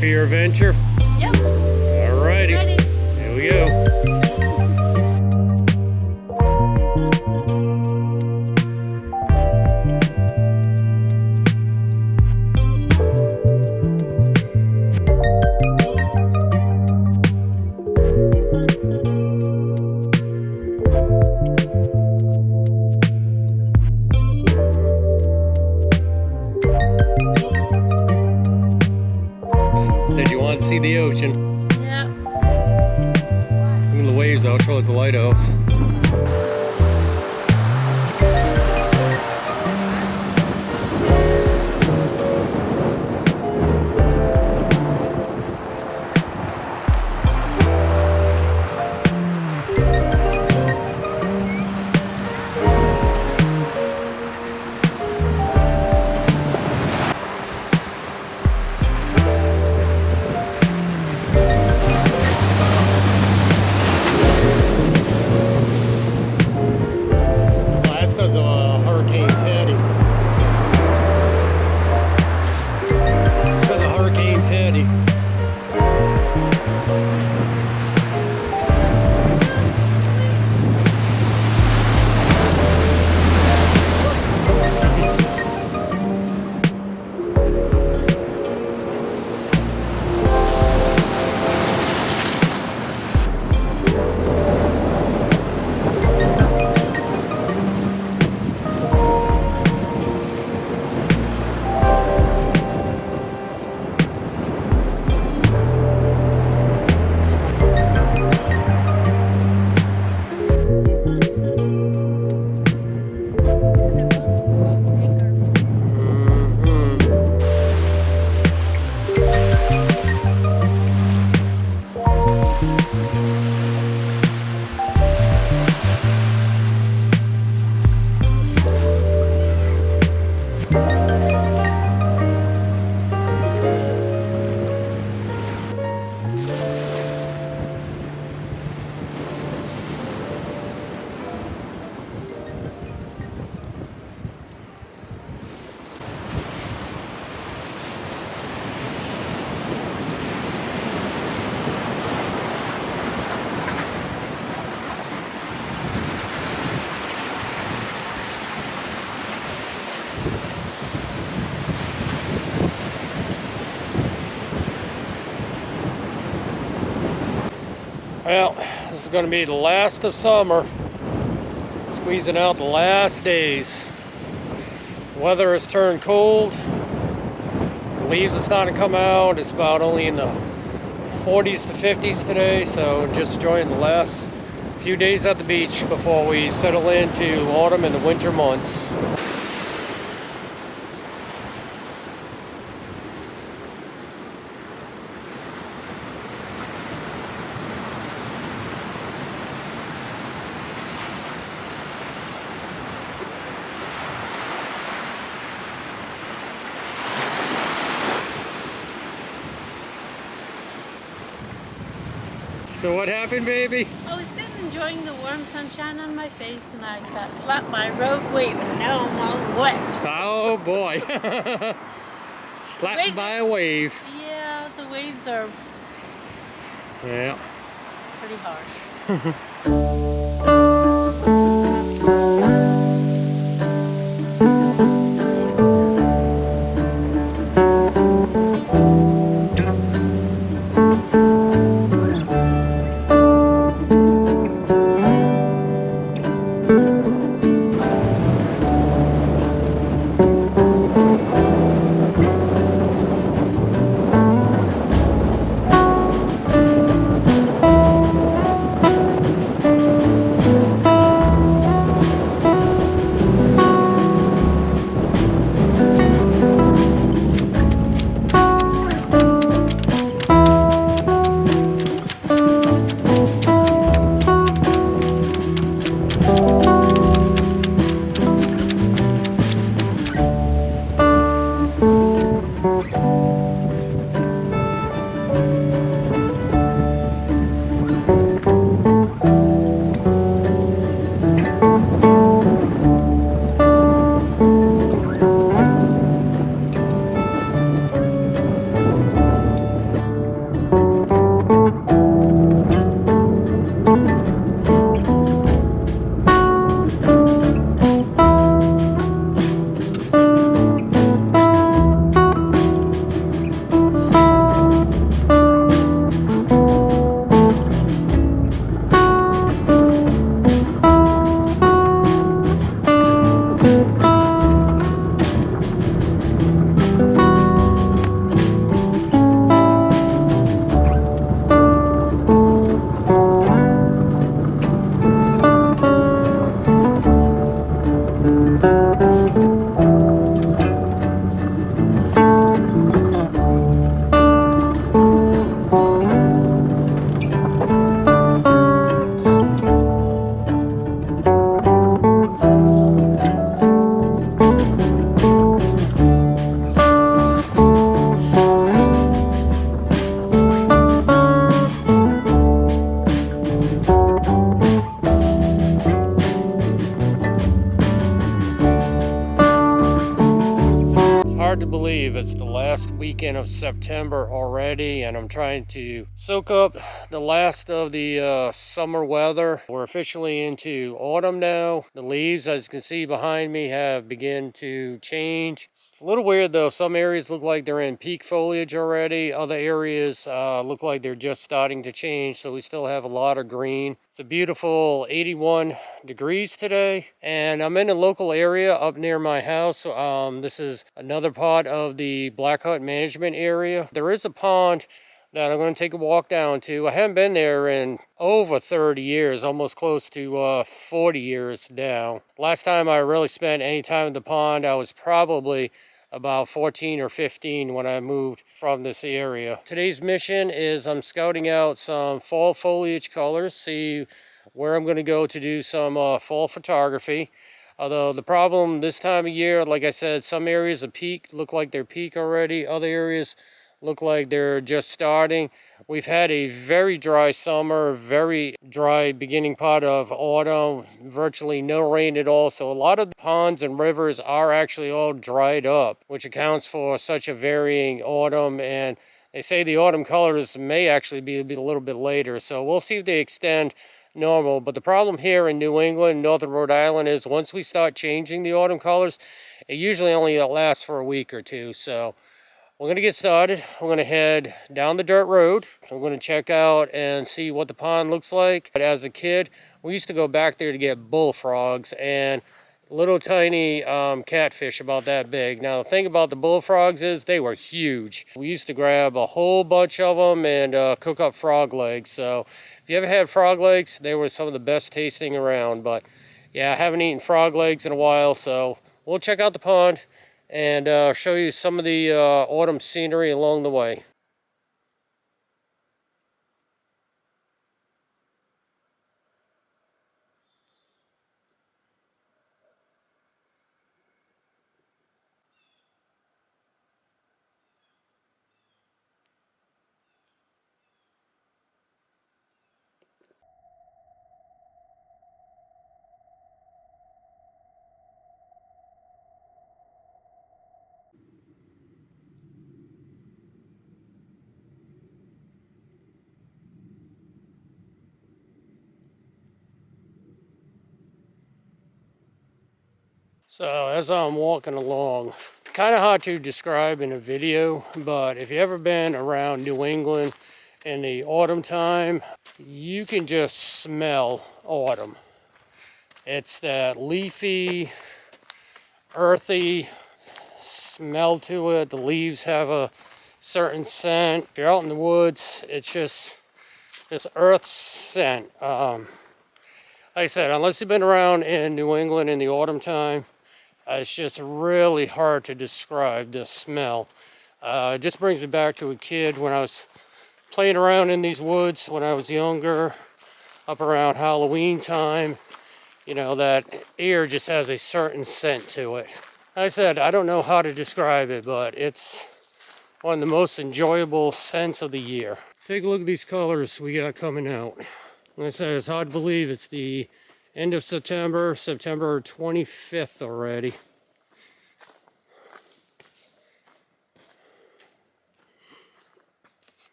for your adventure? Yep. Alrighty. Ready. Here we go. Said you wanted to see the ocean. Yeah. Look at the waves out towards the lighthouse. Well, this is going to be the last of summer. Squeezing out the last days. The weather has turned cold. The leaves are starting to come out. It's about only in the 40s to 50s today, so just enjoying the last few days at the beach before we settle into autumn and the winter months. So what happened, baby? I was sitting enjoying the warm sunshine on my face and I got slapped by a rogue wave and now I'm all wet. Oh boy. Slapped by a wave. Yeah, the waves are Yeah. pretty harsh. weekend of September already, and I'm trying to soak up the last of the summer weather. We're officially into autumn now. The leaves, as you can see behind me, have begun to change. It's a little weird though. Some areas look like they're in peak foliage already. Other areas look like they're just starting to change, so we still have a lot of green. It's a beautiful 81 degrees today, and I'm in a local area up near my house. This is another part of the Black Hut management area. There is a pond that I'm going to take a walk down to. I haven't been there in over 30 years, almost close to 40 years now. Last time I really spent any time at the pond, I was probably about 14 or 15 when I moved from this area. Today's mission is I'm scouting out some fall foliage colors, see where I'm going to go to do some fall photography. Although the problem this time of year, like I said, some areas of peak look like they're peak already. Other areas look like they're just starting. We've had a very dry summer, very dry beginning part of autumn, virtually no rain at all. So a lot of the ponds and rivers are actually all dried up, which accounts for such a varying autumn. And they say the autumn colors may actually be a little bit later. So we'll see if they extend normal. But the problem here in New England, northern Rhode Island, is once we start changing the autumn colors, it usually only lasts for a week or two. So we're going to get started. We're going to head down the dirt road. We're going to check out and see what the pond looks like. But as a kid, we used to go back there to get bullfrogs and little tiny catfish about that big. Now the thing about the bullfrogs is they were huge. We used to grab a whole bunch of them and cook up frog legs. So if you ever had frog legs, they were some of the best tasting around. But yeah, I haven't eaten frog legs in a while, so we'll check out the pond and show you some of the autumn scenery along the way. So as I'm walking along, it's kind of hard to describe in a video, but if you've ever been around New England in the autumn time, you can just smell autumn. It's that leafy, earthy smell to it. The leaves have a certain scent. If you're out in the woods, it's just this earth scent. Like I said, unless you've been around in New England in the autumn time, it's just really hard to describe the smell. It just brings me back to a kid when I was playing around in these woods when I was younger, up around Halloween time. You know, that air just has a certain scent to it. Like I said, I don't know how to describe it, but it's one of the most enjoyable scents of the year. Take a look at these colors we got coming out. Like I said, it's hard to believe it's the end of September, September 25th already.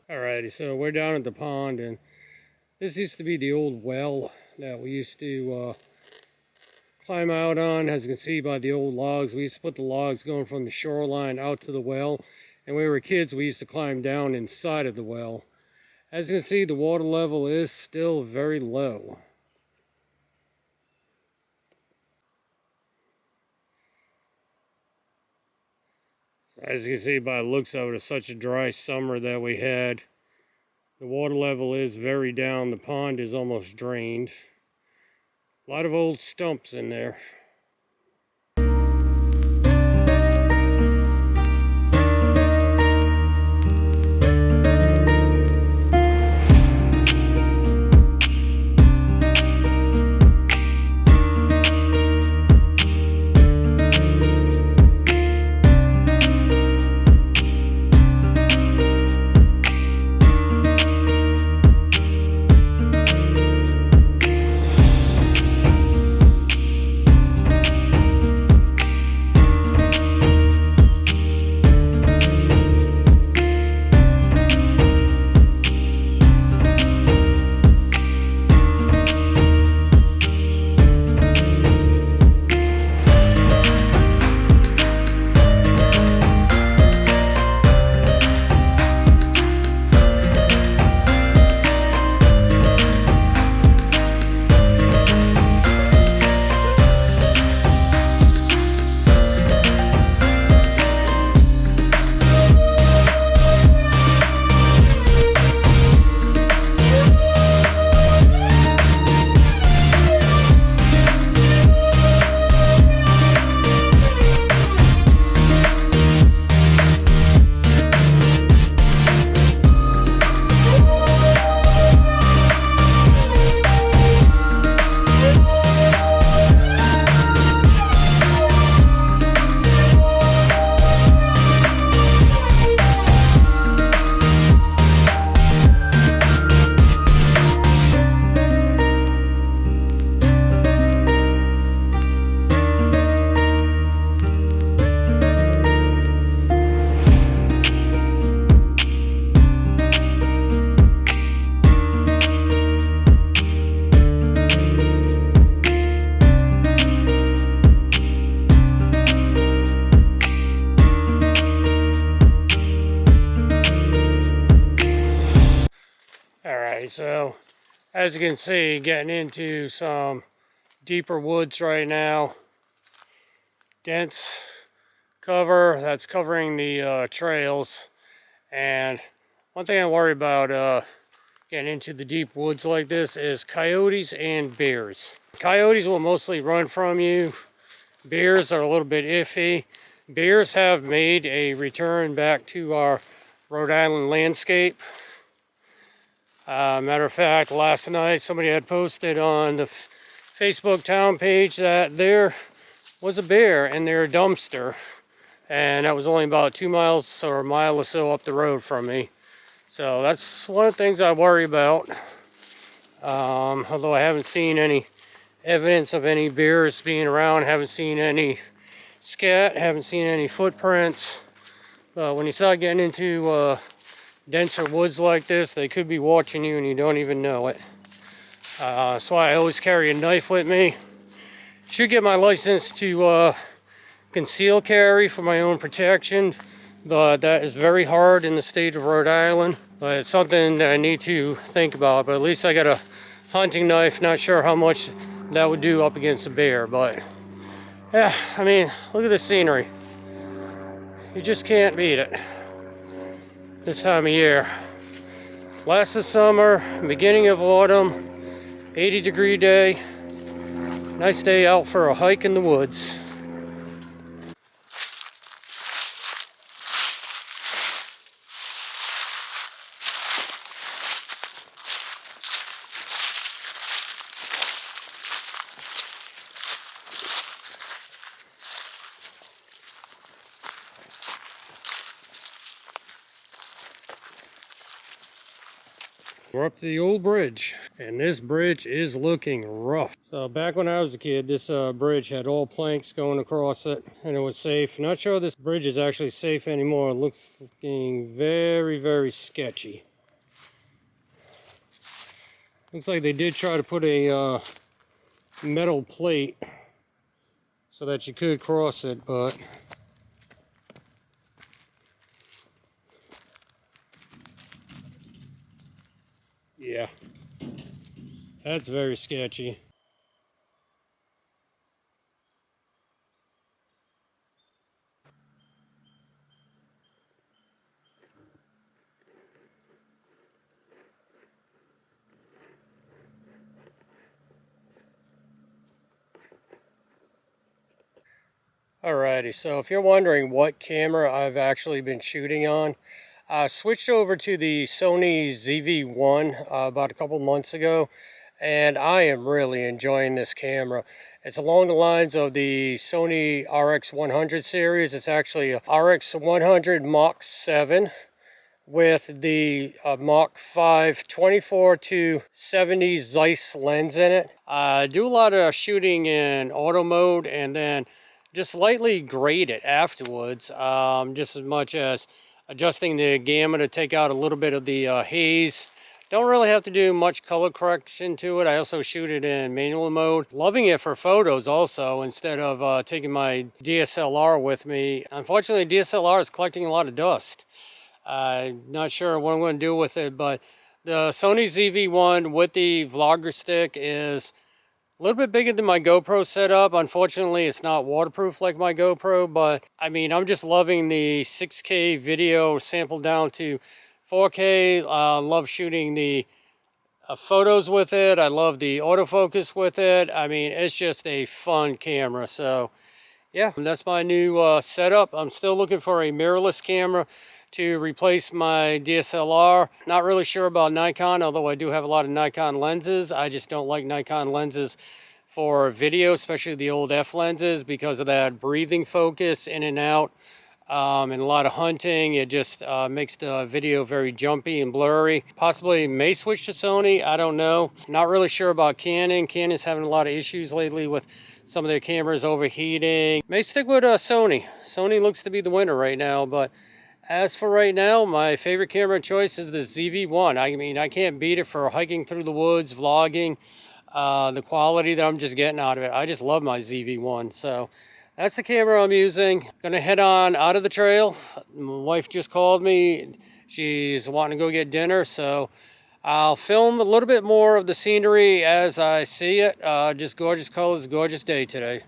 Alrighty, so we're down at the pond, and this used to be the old well that we used to climb out on. As you can see by the old logs, we used to put the logs going from the shoreline out to the well, and when we were kids we used to climb down inside of the well. As you can see, the water level is still very low. As you can see by the looks of it, it's such a dry summer that we had. The water level is very down. The pond is almost drained. A lot of old stumps in there. Alright, so as you can see, getting into some deeper woods right now. Dense cover that's covering the trails. And one thing I worry about getting into the deep woods like this is coyotes and bears. Coyotes will mostly run from you. Bears are a little bit iffy. Bears have made a return back to our Rhode Island landscape. Matter of fact, last night somebody had posted on the Facebook town page that there was a bear in their dumpster, and that was only about 2 miles or a mile or so up the road from me. So that's one of the things I worry about. Although I haven't seen any evidence of any bears being around, haven't seen any scat, haven't seen any footprints. But when you start getting into denser woods like this, they could be watching you and you don't even know it. That's why I always carry a knife with me. Should get my license to conceal carry for my own protection, but that is very hard in the state of Rhode Island. But it's something that I need to think about. But at least I got a hunting knife. Not sure how much that would do up against a bear, but yeah, I mean, look at the scenery. You just can't beat it this time of year. Last of summer, beginning of autumn, 80-degree day. Nice day out for a hike in the woods. We're up to the old bridge, and this bridge is looking rough. So back when I was a kid, this bridge had all planks going across it, and it was safe. Not sure this bridge is actually safe anymore. It looks very, very sketchy. Looks like they did try to put a metal plate so that you could cross it, but yeah, that's very sketchy. Alrighty, so if you're wondering what camera I've actually been shooting on, I switched over to the Sony ZV-1 about a couple months ago, and I am really enjoying this camera. It's along the lines of the Sony RX100 series. It's actually a RX100 Mach 7 with the Mach 5 24-70 Zeiss lens in it. I do a lot of shooting in auto mode and then just lightly grade it afterwards, just as much as adjusting the gamma to take out a little bit of the haze. Don't really have to do much color correction to it. I also shoot it in manual mode. Loving it for photos also, instead of taking my DSLR with me. Unfortunately, DSLR is collecting a lot of dust. Not sure what I'm going to do with it, but the Sony ZV-1 with the vlogger stick is a little bit bigger than my GoPro setup. Unfortunately, it's not waterproof like my GoPro, but I mean, I'm just loving the 6K video sampled down to 4K. Love shooting the photos with it. I love the autofocus with it. I mean, it's just a fun camera. So yeah, that's my new setup. I'm still looking for a mirrorless camera to replace my DSLR. Not really sure about Nikon, although I do have a lot of Nikon lenses. I just don't like Nikon lenses for video, especially the old F lenses, because of that breathing focus in and out, and a lot of hunting. It just makes the video very jumpy and blurry. Possibly may switch to Sony, I don't know. Not really sure about Canon. Canon's having a lot of issues lately with some of their cameras overheating. May stick with Sony. Sony looks to be the winner right now, but as for right now, my favorite camera choice is the ZV-1. I mean, I can't beat it for hiking through the woods, vlogging, the quality that I'm just getting out of it. I just love my ZV-1. So that's the camera I'm using. Gonna head on out of the trail. My wife just called me. She's wanting to go get dinner, so I'll film a little bit more of the scenery as I see it. Just gorgeous colors, gorgeous day today.